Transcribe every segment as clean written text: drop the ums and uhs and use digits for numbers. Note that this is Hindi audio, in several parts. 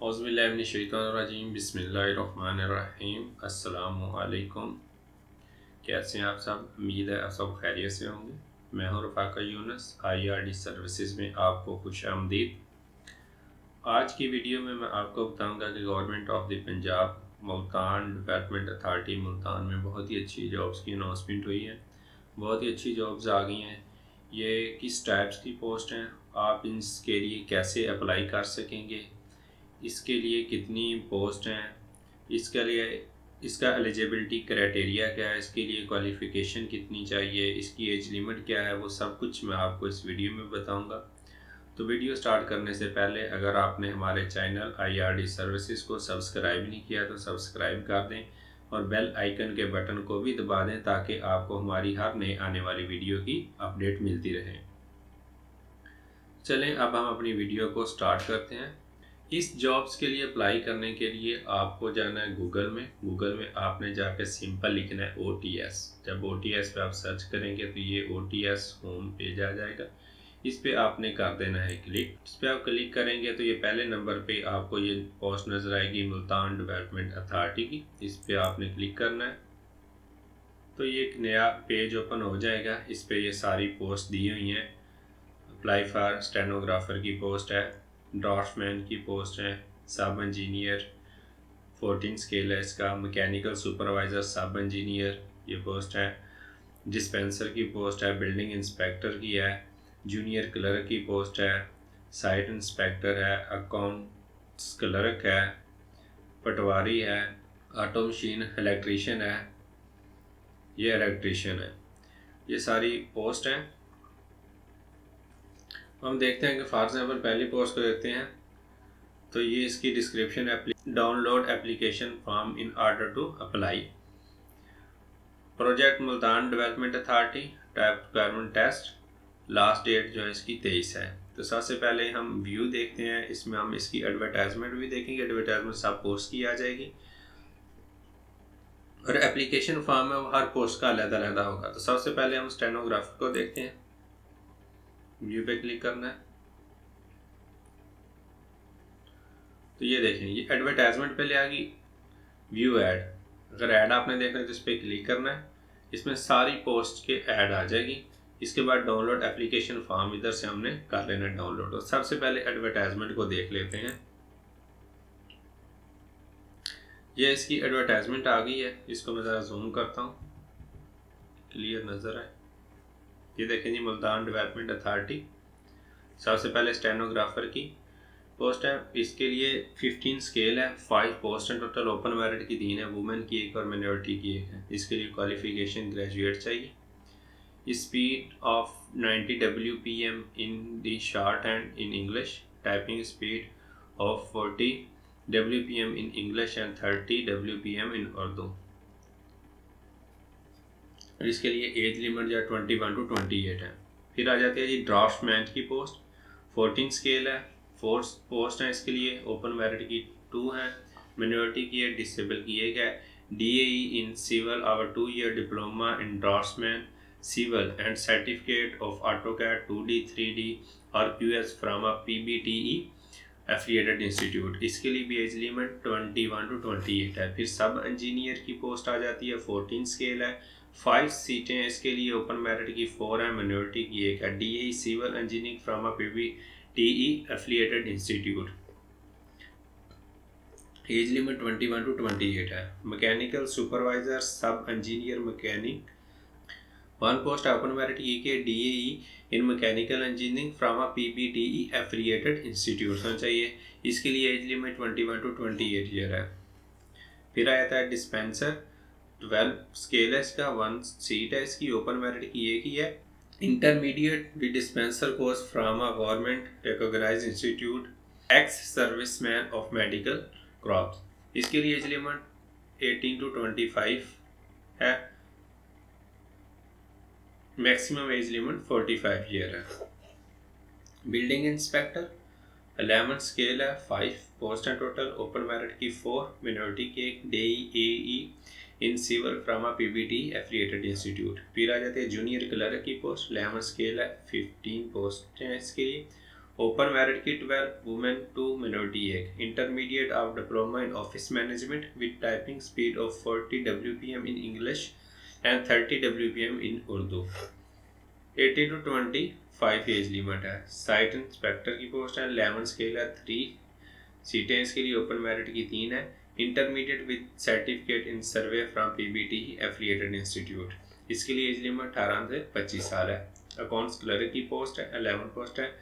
औज़ुबिल्लाहिमिनश्शैतानिर्रजीम बिस्मिल्लाहिर्रहमानिर्रहीम अस्सलामुअलैकुम। कैसे हैं आप सब? उम्मीद है आप सब खैरियत से होंगे। मैं हूं रफ़ाका यूनुस, IRD सर्विसेज में आपको खुश आमदीद। आज की वीडियो में मैं आपको बताऊंगा कि government of the Punjab Multan development authority Multan में बहुत ही अच्छी जॉब्स की अनाउंसमेंट हुई है। बहुत ही अच्छी जॉब्स आ गई हैं। ये किस टाइप्स की पोस्ट हैं, आप इसके लिए कैसे अप्लाई कर सकेंगे, इसके लिए कितनी पोस्ट हैं, इसके लिए इसका एलिजिबिलिटी क्राइटेरिया क्या है, इसके लिए क्वालिफ़िकेशन कितनी चाहिए, इसकी एज लिमिट क्या है, वो सब कुछ मैं आपको इस वीडियो में बताऊंगा। तो वीडियो स्टार्ट करने से पहले अगर आपने हमारे चैनल IRD सर्विसेज को सब्सक्राइब नहीं किया तो सब्सक्राइब कर दें और बेल आइकन के बटन को भी दबा दें ताकि आपको हमारी हर नई आने वाली वीडियो की अपडेट मिलती रहे। चलें अब हम अपनी वीडियो को स्टार्ट करते हैं। इस जॉब्स के लिए अप्लाई करने के लिए आपको जाना है गूगल में आपने जाकर सिंपल लिखना है OTS। जब OTS पे आप सर्च करेंगे तो ये OTS होम पेज आ जाएगा। इस पे आपने कर देना है क्लिक। इस पे आप क्लिक करेंगे तो ये पहले नंबर पे आपको ये पोस्ट नज़र आएगी मुल्तान डेवलपमेंट अथॉरिटी की। इस पे आपने क्लिक करना है तो ये एक नया पेज ओपन हो जाएगा। इस पे ये सारी पोस्ट दी हुई हैं। अप्लाई फॉर स्टेनोग्राफर की पोस्ट है, ड्राफ्टमैन की पोस्ट है, सब इंजीनियर 14 स्केल है इसका, मैकेनिकल सुपरवाइज़र सब इंजीनियर ये पोस्ट है, डिस्पेंसर की पोस्ट है, बिल्डिंग इंस्पेक्टर की है, जूनियर क्लर्क की पोस्ट है, साइट इंस्पेक्टर है, अकाउंट्स क्लर्क है, पटवारी है, ऑटो मशीन इलेक्ट्रीशियन है, ये इलेक्ट्रीशियन है। ये सारी पोस्ट हैं। हम देखते हैं कि फॉर एग्जाम्पल पहली पोस्ट को देखते हैं तो ये इसकी डिस्क्रिप्शन है, download application form in order to apply. Project Multan development authority type requirement test, last date जो है इसकी 23 है। तो सबसे पहले हम व्यू देखते हैं, इसमें हम इसकी एडवर्टाइजमेंट भी देखेंगे। एडवर्टाइजमेंट सब पोस्ट की आ जाएगी और एप्लीकेशन फॉर्म है वो हर पोस्ट का अलग होगा। तो सबसे पहले हम स्टेनोग्राफर को देखते हैं। व्यू पे क्लिक करना है तो ये देखें ये एडवर्टाइजमेंट पे ले आ गई। व्यू ऐड, अगर ऐड आपने देखना है तो इस पर क्लिक करना है। इसमें सारी पोस्ट के ऐड आ जाएगी। इसके बाद डाउनलोड एप्लीकेशन फॉर्म इधर से हमने कर लेना डाउनलोड। और सबसे पहले एडवर्टाइजमेंट को देख लेते हैं। ये इसकी एडवर्टाइजमेंट आ गई है। इसको मैं ज़रा जूम करता हूँ, क्लियर नज़र आए। ये देखें जी मुल्तान डेवलपमेंट अथॉरिटी। सबसे पहले स्टेनोग्राफर की पोस्ट है। इसके लिए 15 स्केल है, 5 पोस्ट हैं टोटल। ओपन मेरिट की 3 है, वुमेन की 1 और मिनॉरिटी की 1 है। इसके लिए क्वालिफिकेशन ग्रेजुएट चाहिए। Speed of 90 WPM in the short hand in English, typing speed of 40 WPM in English and 30 WPM इन उर्दू। इसके लिए एज लिमिट जो 21 to 28 है। फिर आ जाती है जी ड्राफ्टमैन की पोस्ट। 14 स्केल है, 4 पोस्ट हैं इसके लिए। ओपन मेरिट की 2 हैं, मिनॉरिटी की है, डिसेबल की 1 है। DAE इन सिविल और 2 year diploma in draftsman civil and certificate of AutoCAD 2D 3D और QS from a PBTE affiliated institute. इसके लिए भी एज लिमिट 21 to 28 है। फिर सब इंजीनियर की पोस्ट आ जाती है, 14 स्केल है, 5 सीटें हैं इसके लिए। ओपन मेरिट की 4 है, मिनॉरिटी की 1 है। DAE civil engineering from a PBTE affiliated institute. Age limit 21 to 28 है। Mechanical supervisor sub engineer mechanic 1 post open merit के DAE in mechanical engineering from a PBTE affiliated institution चाहिए। इसके लिए एज लिमिट 21 to 28 ईयर है। फिर आ जाता है डिस्पेंसर। 12 स्केल है इसका, 1 सीट है इसकी। ओपन मेरिट की 1 ही है। Intermediate with dispenser course from a government recognised institute, ex serviceman of medical corps. इसके लिए एज लिमिट 18 to 25 है। मैक्सिमम एज लिमिट 45 ईयर है। बिल्डिंग इंस्पेक्टर 11 स्केल है, 5 पोस्ट हैं टोटल। ओपन मेरिट की 4, मिनॉरिटी की 1। DAE in civil from a PBT affiliated institute. फिर आ जाते हैं जूनियर क्लर्क की पोस्ट, 11 स्केल है, 15 पोस्ट हैं इसके लिए। ओपन मेरिट की 12, women 2, minority 1। Intermediate of diploma in office management with typing speed of 40 WPM in English and 30 WPM in Urdu. 18 to 25 age limit है। साइट इंस्पेक्टर की पोस्ट है, 11 स्केल है, 3 सीटें इसके लिए, ओपन मेरिट की 3 है। Intermediate with certificate in survey from PBT affiliated institute, इसके लिए एज लिमिट 18 से 25 साल है। अकाउंट्स क्लर्क की पोस्ट है, 11 पोस्ट है,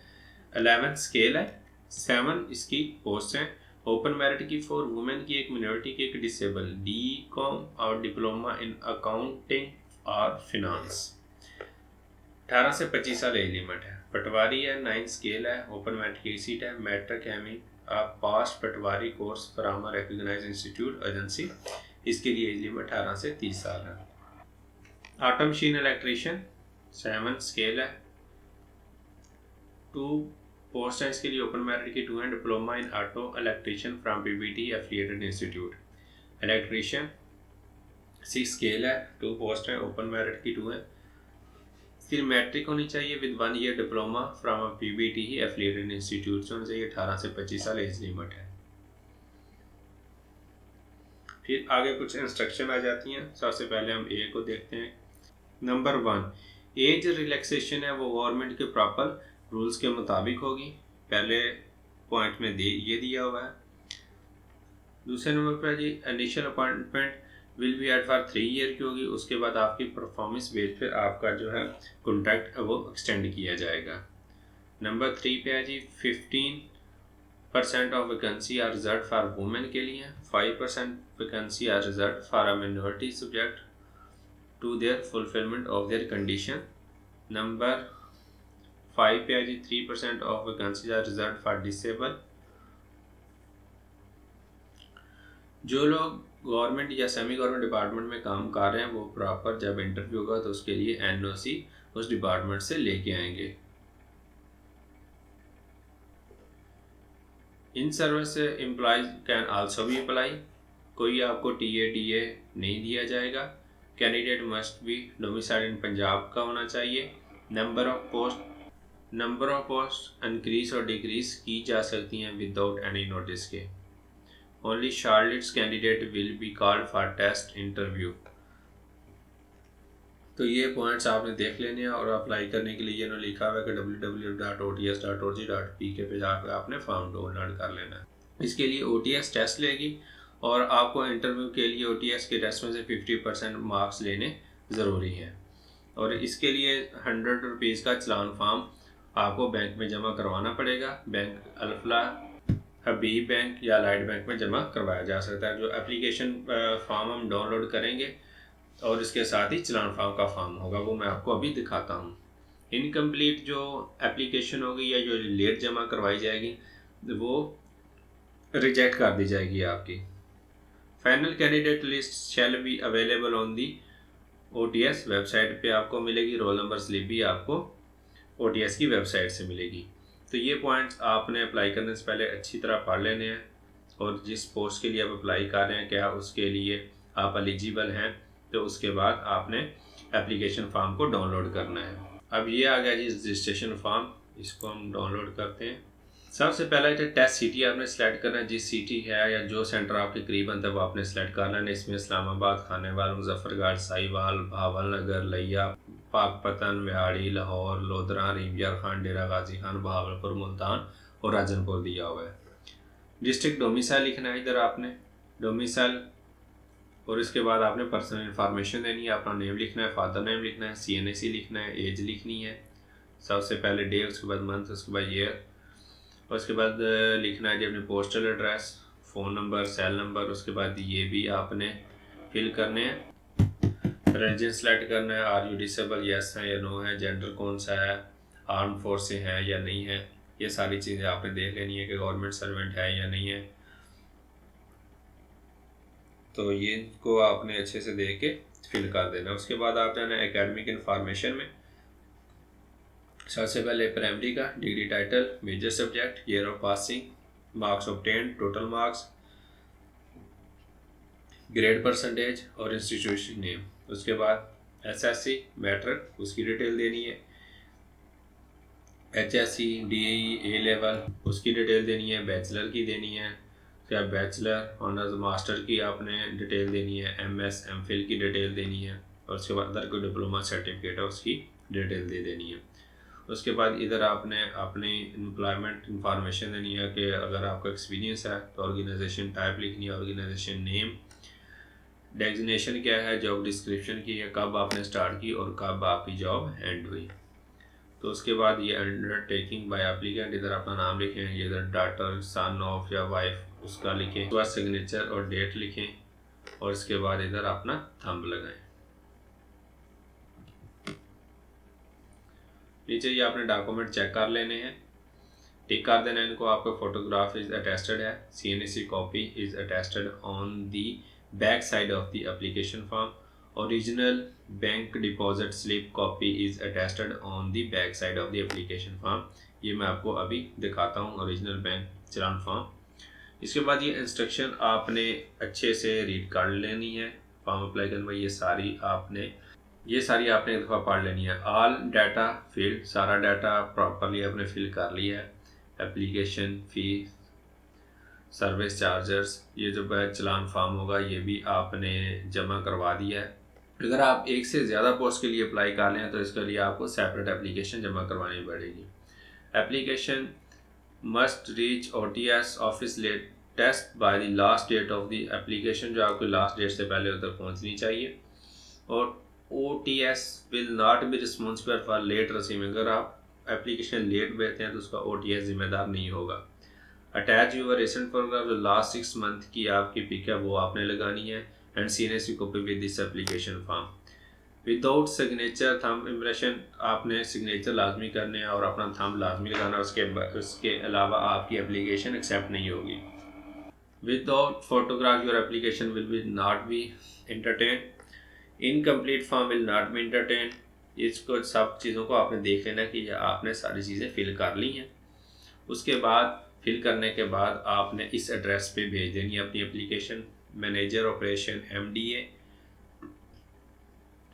11 स्केल है, 7 इसकी पोस्ट हैं। ओपन मेरिट की 4, वुमेन की 1, मिनोरिटी की 1, डिसेबल, DCOM और डिप्लोमा इन अकाउंटिंग और फिनांस। 18 से 25 साल एज लिमिट है। पटवारी है, 9 स्केल है, ओपन मेरिट की सीट है, matric having passed patwari course from a recognised institute agency, इसके लिए एज लिमिट 18 से 30 साल है। ऑटो मशीन इलेक्ट्रीशियन 7 स्केल है, 2 पोस्ट है इसके लिए, ओपन मेरिट की 2 है, diploma in auto electrician from PBT affiliated institute. Electrician 6 scale है, 2 पोस्ट है, ओपन मेरिट की 2 है, फिर मैट्रिक होनी चाहिए with 1 year diploma from PBT he affiliated institute से होनी चाहिए। 18 से 25 साल एज लिमिट है। फिर आगे कुछ इंस्ट्रक्शन आ जाती हैं। सबसे पहले हम ए को देखते हैं। नंबर 1, एज रिलैक्सेशन है वो गवर्नमेंट के प्रॉपर रूल्स के मुताबिक होगी। पहले पॉइंट में ये दिया हुआ है। दूसरे नंबर पर जी initial appointment will be at for 3 year की होगी, उसके बाद आपकी परफॉर्मेंस बेस पे आपका जो है कॉन्ट्रैक्ट वो एक्सटेंड किया जाएगा। नंबर 3 पे है जी 15% of vacancy are reserved for women के लिए, 5% vacancy are reserved for a minority subject to their fulfilment of their condition. Number 5 पे है जी 3% of vacancy are reserved for disable. जो लोग गवर्नमेंट या सेमी गवर्नमेंट डिपार्टमेंट में काम कर रहे हैं वो प्रॉपर जब इंटरव्यू होगा तो उसके लिए NOC उस डिपार्टमेंट से लेके आएंगे। In service employees can also भी अप्लाई। कोई आपको TA नहीं दिया जाएगा। कैंडिडेट मस्ट बी डोमिसाइल इन पंजाब का होना चाहिए। नंबर ऑफ पोस्ट इंक्रीज और डिक्रीज की जा सकती हैं विदाउट एनी नोटिस के। Only shortlisted candidate will be called for test interview। तो ये पॉइंट्स आपने देख लेने हैं और अप्लाई करने के लिए इन्होंने लिखा हुआ है कि www.ots.org.pk पे जाकर आपने फॉर्म डाउनलोड कर लेना है। इसके लिए OTS टेस्ट लेगी और आपको इंटरव्यू के लिए OTS के टेस्ट में से 50% मार्क्स लेने ज़रूरी हैं। और इसके लिए 100 रुपीज़ का चलान फॉर्म आपको बैंक में जमा करवाना पड़ेगा। बैंक अल्फला, हबीब बैंक या लाइट बैंक में जमा करवाया जा सकता है। जो एप्लीकेशन फॉर्म हम डाउनलोड करेंगे और इसके साथ ही चलान फॉर्म का फॉर्म होगा वो मैं आपको अभी दिखाता हूँ। इनकम्प्लीट जो एप्लीकेशन होगी या जो लेट जमा करवाई जाएगी वो रिजेक्ट कर दी जाएगी आपकी। Final candidate list shall be available on the OTS website पे आपको मिलेगी। रोल नंबर स्लिप भी आपको OTS की वेबसाइट से मिलेगी। तो ये पॉइंट्स आपने अप्लाई करने से पहले अच्छी तरह पढ़ लेने हैं और जिस पोस्ट के लिए आप अप्लाई कर रहे हैं क्या उसके लिए आप एलिजिबल हैं, तो उसके बाद आपने एप्लीकेशन फॉर्म को डाउनलोड करना है। अब ये आ गया जी रजिस्ट्रेशन फॉर्म, इसको हम डाउनलोड करते हैं। सबसे पहले जो टेस्ट सिटी आपने सेलेक्ट करना है, जिस सिटी है या जो सेंटर आपके करीब है वो आपने सेलेक्ट करना है। इसमें इस्लामाबाद, खानेवाल, मुजफ्फरगढ़, साहिवाल, भावल नगर, लिया, पाकपतन, विहाड़ी, लाहौर, लोधरा, रिंबियर खान, डेरा गाजी खान, बहावलपुर, मुल्तान और राजनपुर दिया हुआ है। डिस्ट्रिक्ट डोमिसाइल लिखना है इधर आपने डोमिसाइल, और इसके बाद आपने पर्सनल इन्फॉर्मेशन देनी है। अपना नेम लिखना है, फादर नेम लिखना है, CNAC लिखना है, एज लिखनी है, सबसे पहले डे, उसके बाद मंथ, उसके बाद ईयर, और उसके बाद लिखना है जी अपने postal address, phone number, cell number. उसके बाद ये भी आपने फिल करने हैं। रिलीजन सेलेक्ट करना है, आर यू डिसेबल, येस है या नो है, जेंडर कौन सा है, आर्म फोर्स से है या नहीं है, ये सारी चीज़ें आपने देख लेनी है कि गवर्नमेंट सर्वेंट है या नहीं है। तो ये को आपने अच्छे से देख के फिल कर देना। उसके बाद आप जाना एकेडमिक इन्फॉर्मेशन में। सबसे पहले प्राइमरी का degree title, major subject, year of passing, marks obtained, total marks, grade percentage और इंस्टीट्यूशन नेम। उसके बाद SSC मैट्रिक उसकी डिटेल देनी है। HSC, DAE, A लेवल उसकी डिटेल देनी है, बैचलर की देनी है, क्या बैचलर ऑनर्स मास्टर की आपने डिटेल देनी है, MS MPhil की डिटेल देनी है, और उसके बाद अदर कोई डिप्लोमा सर्टिफिकेट है उसकी डिटेल दे देनी है। उसके बाद इधर आपने अपनी एम्प्लॉयमेंट इंफॉर्मेशन देनी है कि अगर आपका एक्सपीरियंस है तो ऑर्गेनाइजेशन टाइप लिखनी है, ऑर्गेनाइजेशन नेम, डेजिग्नेशन क्या है, जॉब डिस्क्रिप्शन की है, कब आपने स्टार्ट की और कब आपकी जॉब एंड हुई। तो उसके बाद ये अंडरटेकिंग बाय एप्लीकेंट, इधर अपना नाम लिखें, ये इधर डॉटर सन ऑफ या वाइफ उसका लिखें, उसके बाद सिग्नेचर और डेट लिखें, और इसके बाद इधर अपना थंब लगाएं। नीचे ये आपने डॉक्यूमेंट चेक कर लेने हैं, टिक कर देना इनको। आपका फोटोग्राफ इज अटेस्टेड है, CNC copy is attested on the back side of the application form, original bank deposit slip copy is attested on the back side of the application form. ये मैं आपको अभी दिखाता हूँ, ओरिजिनल बैंक चालान फॉर्म। इसके बाद ये इंस्ट्रक्शन आपने अच्छे से रीड कर लेनी है। फॉर्म अप्लाई करने में ये सारी आपने एक दफ़ा पढ़ लेनी है। ऑल डाटा फील्ड, सारा डाटा प्रॉपरली आपने फिल कर लिया है। एप्लीकेशन फ़ी, सर्विस चार्जर्स, ये जो चलान फॉर्म होगा ये भी आपने जमा करवा दिया है। अगर आप एक से ज़्यादा पोस्ट के लिए अप्लाई कर लें तो इसके लिए आपको सेपरेट एप्लीकेशन जमा करवानी पड़ेगी। Application must reach OTS office latest by the last date of the application, जो आपकी लास्ट डेट से पहले उधर पहुंचनी चाहिए। और OTS will not be responsible for late receiving, अगर आप एप्लीकेशन लेट भेजते हैं तो उसका OTS जिम्मेदार नहीं होगा। अटैच यूर रिसेंट फोटोग्राफ, जो लास्ट 6 मंथ की आपकी पिक है वो आपने लगानी है, and CNC copy with this application form. Without signature thumb impression, आपने सिग्नेचर लाजमी करने हैं और अपना थंब लाजमी लगाना, उसके अलावा आपकी एप्लीकेशन एक्सेप्ट नहीं होगी। Without photograph your application will be not be entertain, incomplete form will not be entertain. इसको सब चीज़ों को आपने देख लेना कि आपने सारी चीज़ें फिल कर ली हैं। उसके बाद फिल करने के बाद आपने इस एड्रेस पे भेज देनी है अपनी application. Manager operation MDA,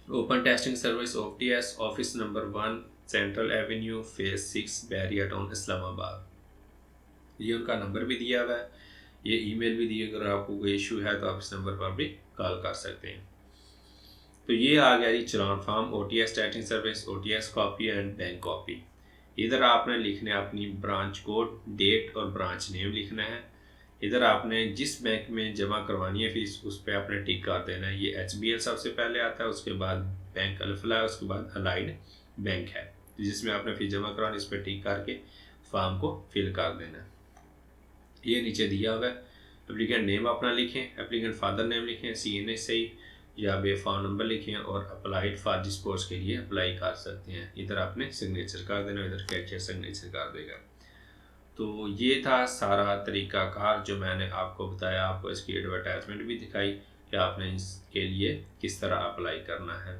open testing service OTS, office number 1 central avenue phase 6 Bahria town Islamabad. ये उनका नंबर भी दिया हुआ है, ये ईमेल भी दिए, अगर आपको कोई इशू है तो आप इस नंबर पर भी कॉल कर सकते हैं। तो ये आ गया जी challan form, OTS testing service, OTS copy and bank copy. इधर आपने लिखना है अपनी ब्रांच कोड, डेट और ब्रांच नेम लिखना है। इधर आपने जिस बैंक में जमा करवानी है फीस उस पर आपने टिक कर देना है। ये HBL सबसे पहले आता है, उसके बाद बैंक अल्फला है, उसके बाद अलाइड बैंक है जिसमें आपने फीस जमा करवानी, इस पर टिक करके फॉर्म को फिल कर देना है। ये नीचे दिया हुआ है। एप्लीकेंट नेम अपना लिखें, एप्लीकेंट फादर नेम लिखें, CNA सही या बेफॉर्म नंबर लिखें, और अप्लाइड फॉर जिस कोर्स के लिए अप्लाई कर सकते हैं। इधर आपने सिग्नेचर कर देना, इधर कैशियर सिग्नेचर कर देगा। तो ये था सारा तरीक़ाकार जो मैंने आपको बताया। आपको इसकी एडवर्टाइजमेंट भी दिखाई कि आपने इसके लिए किस तरह अप्लाई करना है।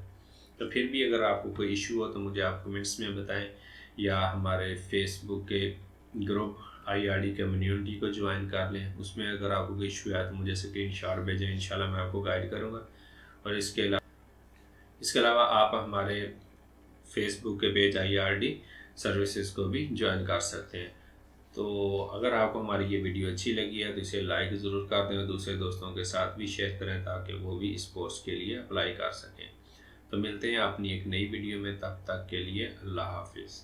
तो फिर भी अगर आपको कोई इशू हो तो मुझे आप कमेंट्स में बताएं, या हमारे फेसबुक के ग्रुप IRD कम्युनिटी को ज्वाइन कर लें। उसमें अगर आपको कोई इशू है तो मुझे स्क्रीनशॉट भेजें, इंशाल्लाह मैं आपको गाइड करूँगा। और इसके अलावा आप हमारे फेसबुक के पेज IRD सर्विसेज को भी ज्वाइन कर सकते हैं। तो अगर आपको हमारी ये वीडियो अच्छी लगी है तो इसे लाइक ज़रूर कर दें और दूसरे दोस्तों के साथ भी शेयर करें ताकि वो भी इस कोर्स के लिए अप्लाई कर सकें। तो मिलते हैं अपनी एक नई वीडियो में, तब तक के लिए अल्लाह हाफिज़।